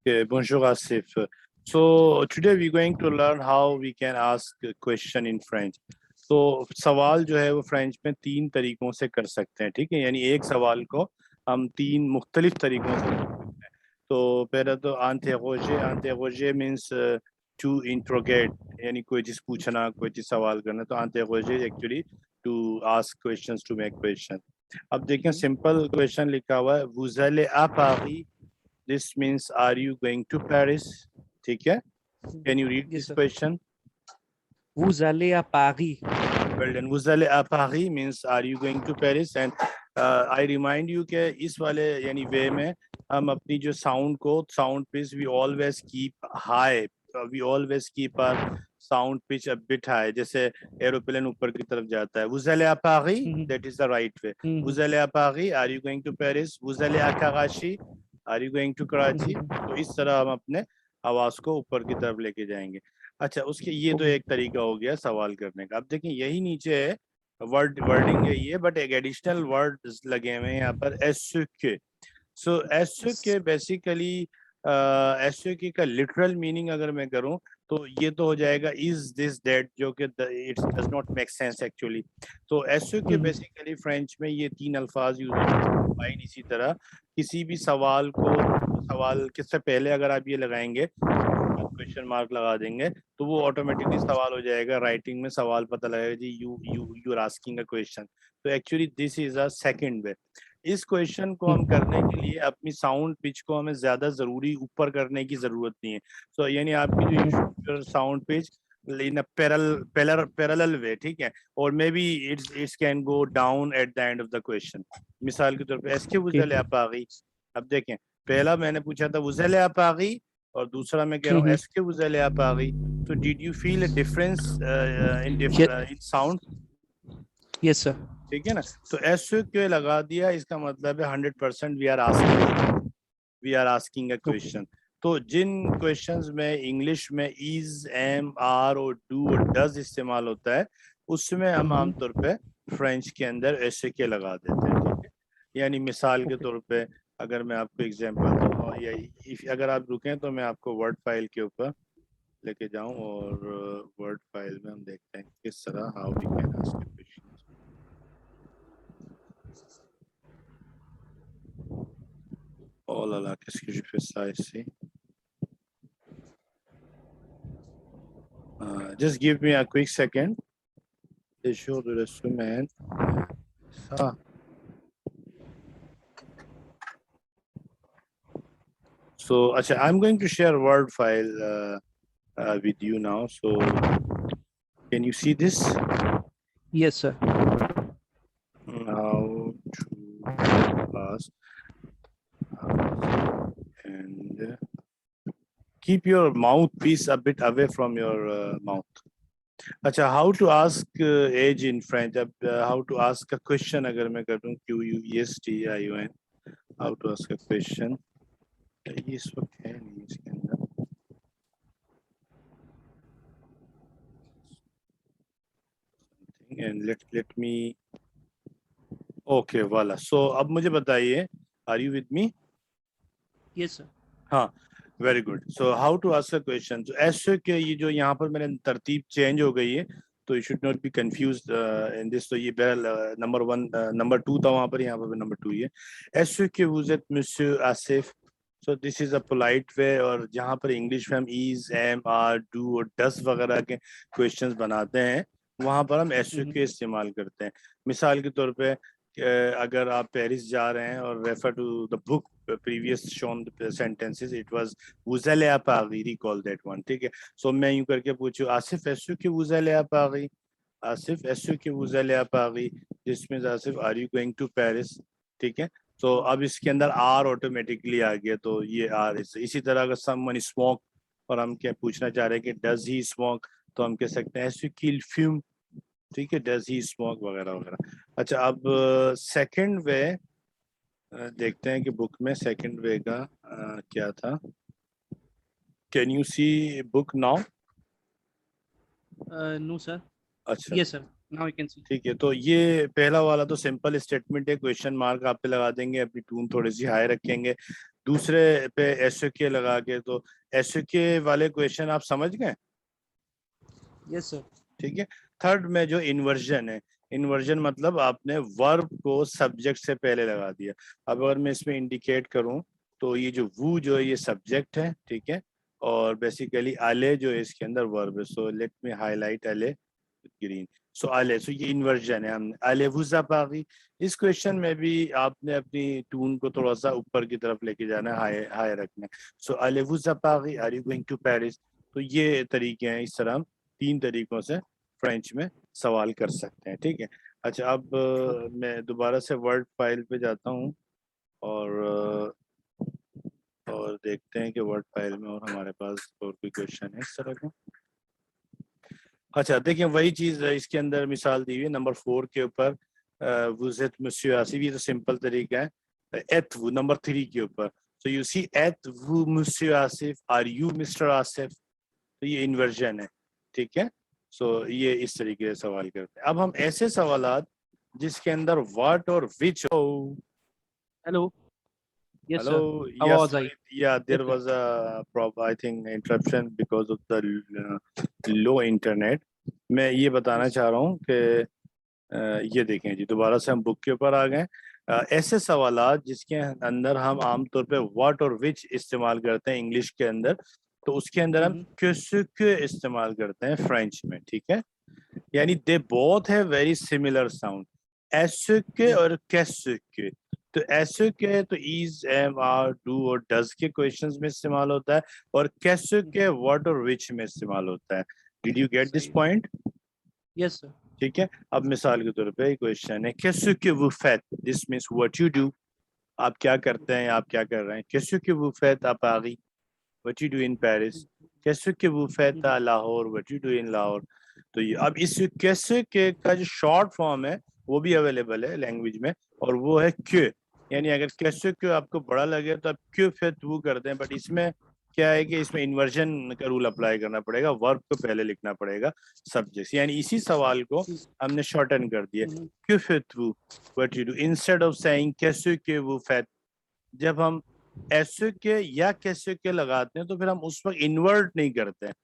Okay, bonjour Asif. So today we're going to learn how we can ask a question in French. तो सवाल जो है वो French में 3 तरीकों से कर सकते हैं, ठीक है। यानी एक सवाल को हम 3 मुख्तलिफ तरीकों से कर सकते हैं। तो पहले तो interroger मीन्स टू इंट्रोगेट, यानी कोई चीज़ पूछना, कोई चीज़ सवाल करना। तो interroger actually to ask questions, to make question. अब देखें, सिंपल क्वेश्चन लिखा हुआ है, vous allez à Paris. This means, are you going to Paris? ठीक है? Can you read this question? Vous allez à Paris. Well then, vous allez à Paris means, are you going to Paris? And I remind you कि इस वाले यानी वे में हम अपनी जो sound pitch we always keep high. We always keep our sound pitch a bit high. जैसे aeroplane ऊपर की तरफ जाता है, vous allez à Paris, that is the right way. Vous allez à Paris, are you going to Paris? Vous allez à Karachi, are you going to Karachi? तो इस तरह हम अपने आवाज को ऊपर की तरफ लेके जाएंगे। अच्छा, उसके ये तो एक तरीका हो गया सवाल करने का। अब देखें, यही नीचे है वर्डिंग है ये, बट एक एडिशनल वर्ड लगे हुए हैं यहाँ पर, एसके। सो एसके बेसिकली एसके का लिटरल मीनिंग अगर मैं करूं तो ये तो हो जाएगा इज दिस दैट, जो कि it's does not make sense actually. तो एसके बेसिकली फ्रेंच में ये 3 अल्फाज यूज होते हैं। इसी तरह किसी भी सवाल किससे पहले अगर आप ये लगाएंगे, क्वेश्चन मार्क लगा देंगे, तो वो ऑटोमेटिकली सवाल हो जाएगा। राइटिंग में सवाल पता लगेगा जी, you are asking a question. तो actually this is a second way. इस क्वेश्चन को हम करने के लिए अपनी साउंड पिच को हमें ज्यादा जरूरी ऊपर करने की जरूरत नहीं है। सो यानी आपकी जो साउंड पिच इन पैरेलल वे, ठीक है, और may be it's can go down at the end of the question. मिसाल के तौर पे एस्के vous allez à Paris, अब देखें, पहला मैंने पूछा था vous allez à Paris, और दूसरा मैं कह रहा हूँ एस्के vous allez à Paris. So did you feel a difference in sound? Yes sir. ठीक है ना। तो एस्के लगा दिया, इसका मतलब है 100% we are asking a question. तो जिन क्वेश्चंस में इंग्लिश में इज, एम, आर और डू और डज इस्तेमाल होता है, उसमें हम आमतौर पे फ्रेंच के अंदर एस्के लगा देते हैं, ठीक है। यानी मिसाल के तौर पे अगर मैं आपको एग्जांपल दूं, या अगर आप रुकें तो मैं आपको वर्ड फाइल के ऊपर लेके जाऊं, और वर्ड फाइल में हम देखते हैं किस तरह how we can ask question. Oh là là, qu'est-ce que j'ai fait ça ici? Just give me a quick second. Les jours de la semaine. Ça. So, I'm going to share a Word file with you now. So, can you see this? Yes sir. How to ask, and keep your mouthpiece a bit away from your mouth. अच्छा, how to ask age in French? अब how to ask a question अगर मैं कर दूँ question, how to ask a question, ये इस वक्त है नहीं इसके अंदर। And let me, okay, वाला। So अब मुझे बताइए, are you with me? Yes sir. हाँ, very good. So how to ask a question. तो ऐसे के ये जो यहाँ पर मैंने तरतीब चेंज हो गई है, तो you should not be confused in this. तो ये नंबर 1, नंबर 2 था वहाँ पर, यहाँ पर नंबर 2 है। ऐसे के vous êtes monsieur Asif. So this is a polite way, और जहाँ पर इंग्लिश में हम इज, एम, आर, डू और डस वगैरह के क्वेश्चंस बनाते हैं, वहाँ पर हम ऐसे के इस्तेमाल करते हैं। मिसाल के तौर पे अगर आप पेरिस जा रहे हैं और refer to the book previous shown sentences, it was vous allez à Paris, recall that one, ठीक है। सो मैं यूं करके पूछूं, Asif est-ce que vous allez à Paris? Asif est-ce que vous allez à Paris? जिसमें Asif are you going to Paris? ठीक है। तो अब इसके अंदर आर ऑटोमेटिकली आ गया, तो ये आर। इसी तरह अगर someone smoke और हम क्या पूछना चाह रहे हैं कि does he smoke, तो हम कह सकते हैं est-ce qu'il fume, ठीक है, does he smoke वगैरह वगैरह। अच्छा, अब सेकंड वे देखते हैं कि बुक में सेकंड वे का क्या था। Can you see book now? No sir. अच्छा, Yes sir. Now you can see. ठीक है, तो ये पहला वाला तो सिंपल स्टेटमेंट है, क्वेश्चन मार्क आप पे लगा देंगे, अपनी टून थोड़ी सी हाई रखेंगे, दूसरे पे एसओके लगा के। तो एसओके वाले क्वेश्चन आप समझ गए? Yes, sir. ठीक है। थर्ड में जो इन्वर्जन है, इन्वर्जन मतलब आपने वर्ब को सब्जेक्ट से पहले लगा दिया। अब अगर मैं इसमें इंडिकेट करूं तो ये जो वो जो है ये सब्जेक्ट है, ठीक है, और बेसिकली अले जो है इसके अंदर वर्ब है। सो लेट मी हाईलाइट अले ग्रीन। सो अले, सो ये इन्वर्जन है, हमने अले वुज़ा पागी। इस क्वेश्चन में भी आपने अपनी टून को थोड़ा सा ऊपर की तरफ लेके जाना है, हाई हाई रखना है। सो अले वुज़ा पागी, are you going to Paris. तो ये तरीके हैं, इस तरह हम 3 तरीकों से फ्रेंच में सवाल कर सकते हैं, ठीक है। अच्छा, अब मैं दोबारा से वर्ड फाइल पे जाता हूँ और देखते हैं कि वर्ड फाइल में और हमारे पास और कोई क्वेश्चन है इस तरह का। अच्छा, देखिए वही चीज इसके अंदर मिसाल दी हुई है नंबर 4 के ऊपर। vous êtes monsieur आसिफ, ये तो सिंपल तरीका है। एट वो नंबर 3 के ऊपर, सो यू सी एट वो monsieur Asif, are you mister Asif. तो ये इन्वर्जन है, ठीक है। सो ये इस तरीके से सवाल करते हैं। अब हम ऐसे सवालात जिसके अंदर व्हाट और विच हो। Hello. Yes, sir. Hello. Yes, आवाज आई. sorry. Yeah, Yes, there sir. was a I think interruption because of the low internet. मैं ये बताना Yes. चाह रहा हूँ कि ये देखें जी, दोबारा से हम बुक के ऊपर आ गए। ऐसे सवालात जिसके अंदर हम आमतौर पे व्हाट और विच इस्तेमाल करते हैं इंग्लिश के अंदर, तो उसके अंदर हम que इस्तेमाल करते हैं फ्रेंच में, ठीक है। यानी दे बोथ है वेरी सिमिलर साउंड, ऐसे के और कैसे के। तो ऐसे के तो इज, एम, आर, डू और डज के क्वेश्चंस में इस्तेमाल होता है, और कैसे के व्हाट और विच में इस्तेमाल होता है। डिड यू गेट दिस सही. पॉइंट? Yes, sir. ठीक है। अब मिसाल के तौर पे क्वेश्चन है कैसे के वो फैत, this means what you do, आप क्या करते हैं, आप क्या कर रहे हैं। कैसे के वो फैत आप आगी, what you do in Paris. कैसे के वो फैत Lahore, what you do in Lahore. तो ये अब इस कैसे के का जो शॉर्ट फॉर्म है वो भी अवेलेबल है लैंग्वेज में, और वो है क्यों। यानी अगर कैसे क्यों आपको बड़ा लगे तो आप क्यों फिर वो करते हैं, बट इसमें क्या है कि इसमें इन्वर्जन का रूल अप्लाई करना पड़ेगा, वर्ब को पहले लिखना पड़ेगा सब्जेक्ट। यानी इसी सवाल को हमने शॉर्टन कर दिया, क्यों फिर वो what you do, instead of saying कैसे के वो फैट। जब हम ऐसे के या कैसे के लगाते हैं तो फिर हम उस वक्त इन्वर्ट नहीं करते हैं।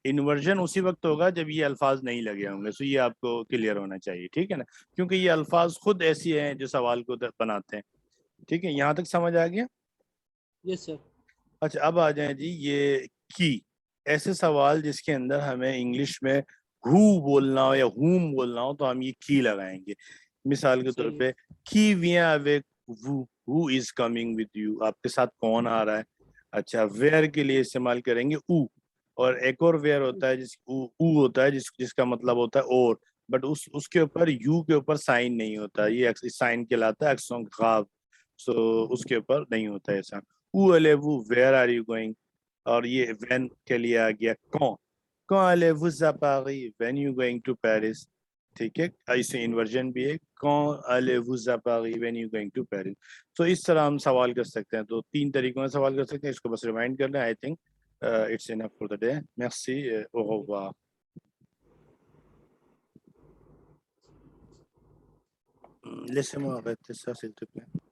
इन्वर्जन उसी वक्त होगा जब ये अल्फाज नहीं लगे होंगे। सो ये आपको क्लियर होना चाहिए, ठीक है ना, क्योंकि ये अल्फाज खुद ऐसी हैं जो सवाल को बनाते हैं। ठीक है, यहाँ तक समझ आ गया? Yes, sir. अच्छा, अब आ जाए जी ये की। ऐसे सवाल जिसके अंदर हमें इंग्लिश में हु बोलना हो या हुम बोलना हो तो हम ये की लगाएंगे। मिसाल के तौर सही. पे की विया way who is coming with you, आपके साथ कौन आ रहा है। अच्छा, वेयर के लिए इस्तेमाल करेंगे ऊ, और एक और वेयर होता है ऊ होता है जिसका मतलब होता है और, बट उसके ऊपर यू के ऊपर साइन नहीं होता, ये साइन कहलाता है एक्सों गाब। सो उसके ऊपर नहीं होता है ऐसा। ऊ अलेवू वेयर आर यू गोइंग, और ये व्हेन के लिए आ गया कौन, कौन अलेवू à Paris when you going to Paris. ठीक है, ऐसे इन्वर्जन भी है, कौन अलेवू à Paris when you going to Paris. तो इस तरह हम सवाल कर सकते हैं, तो 3 तरीकों से सवाल कर सकते हैं, इसको बस रिमाइंड कर लें। I think it's enough for the day. Mercy, au revoir। Laissez-moi arrêter ça s'il te plaît।